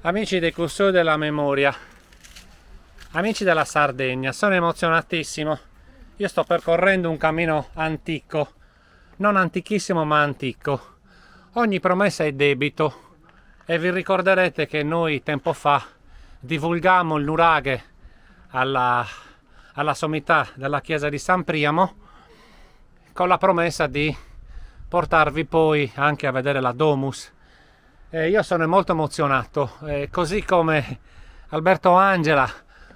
Amici dei Custodi della Memoria, amici della Sardegna, sono emozionatissimo. Io sto percorrendo un cammino antico, non antichissimo ma antico. Ogni promessa è debito e vi ricorderete che noi tempo fa divulgammo il nuraghe alla sommità della chiesa di San Priamo con la promessa di portarvi poi anche a vedere la Domus. Io sono molto emozionato, così come Alberto Angela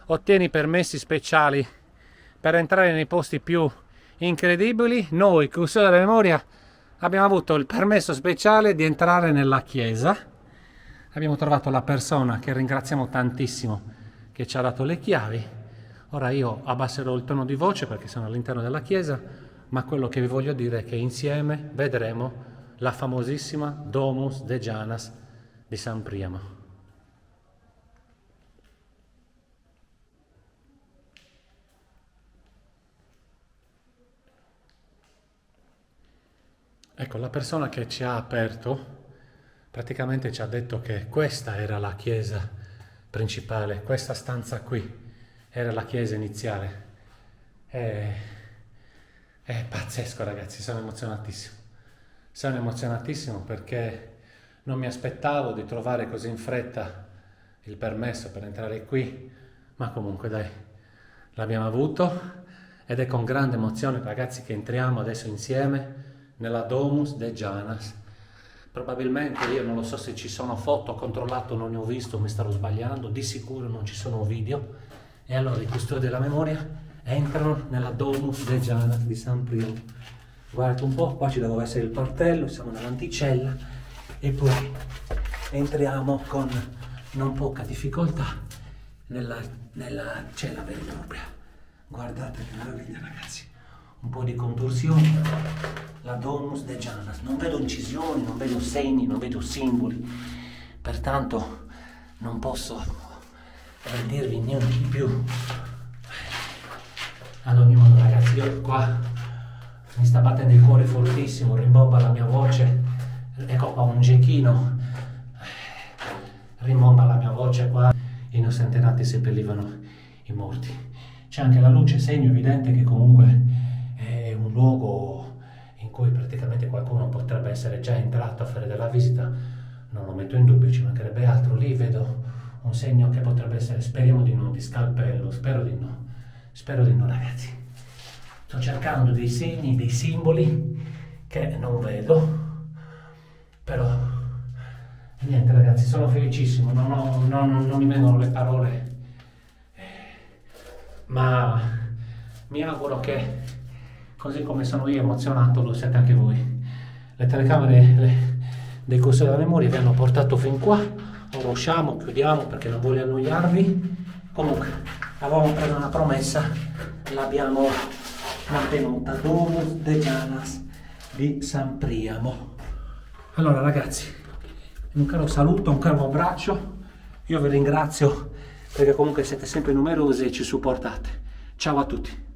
ottiene i permessi speciali per entrare nei posti più incredibili, noi Custodi della Memoria abbiamo avuto il permesso speciale di entrare nella chiesa. Abbiamo trovato la persona che ringraziamo tantissimo che ci ha dato le chiavi. Ora io abbasserò il tono di voce perché sono all'interno della chiesa, ma quello che vi voglio dire è che insieme vedremo la famosissima Domus de Janas di San Priamo. Ecco, la persona che ci ha aperto praticamente ci ha detto che questa era la chiesa principale, questa stanza qui era la chiesa iniziale. È pazzesco, ragazzi, sono emozionatissimo. Sono emozionatissimo perché non mi aspettavo di trovare così in fretta il permesso per entrare qui, ma comunque dai, l'abbiamo avuto ed è con grande emozione, ragazzi, che entriamo adesso insieme nella Domus de Janas. Probabilmente, io non lo so se ci sono foto, ho controllato, non ne ho visto, mi starò sbagliando, di sicuro non ci sono video. E allora i Custodi della Memoria entrano nella Domus de Janas di San Priamo. Guardate un po', qua ci doveva essere il portello, siamo nell'anticella e poi entriamo con non poca difficoltà nella cella vera e propria. Guardate che meraviglia, ragazzi, un po' di contorsione, la Domus de Janas, non vedo incisioni, non vedo segni, non vedo simboli, pertanto non posso dirvi niente di più. Ad ogni modo, ragazzi, io qua mi sta battendo il cuore fortissimo, rimbomba la mia voce, ecco qua un gechino, rimbomba la mia voce qua, i nostri antenati seppellivano i morti. C'è anche la luce, segno evidente che comunque è un luogo in cui praticamente qualcuno potrebbe essere già entrato a fare della visita, non lo metto in dubbio, ci mancherebbe altro. Lì vedo un segno che potrebbe essere, speriamo di no, di scalpello, spero di no, ragazzi. Sto cercando dei segni, dei simboli che non vedo, però niente, ragazzi, sono felicissimo, non mi vengono le parole, ma mi auguro che così come sono io emozionato lo siete anche voi. Le telecamere dei Custodi della Memoria vi hanno portato fin qua, ora usciamo, chiudiamo perché non voglio annoiarvi. Comunque avevamo preso una promessa, l'abbiamo mantenuta, Domus de Janas di San Priamo. Allora, ragazzi, un caro saluto, un caro abbraccio, io vi ringrazio perché comunque siete sempre numerosi e ci supportate. Ciao a tutti.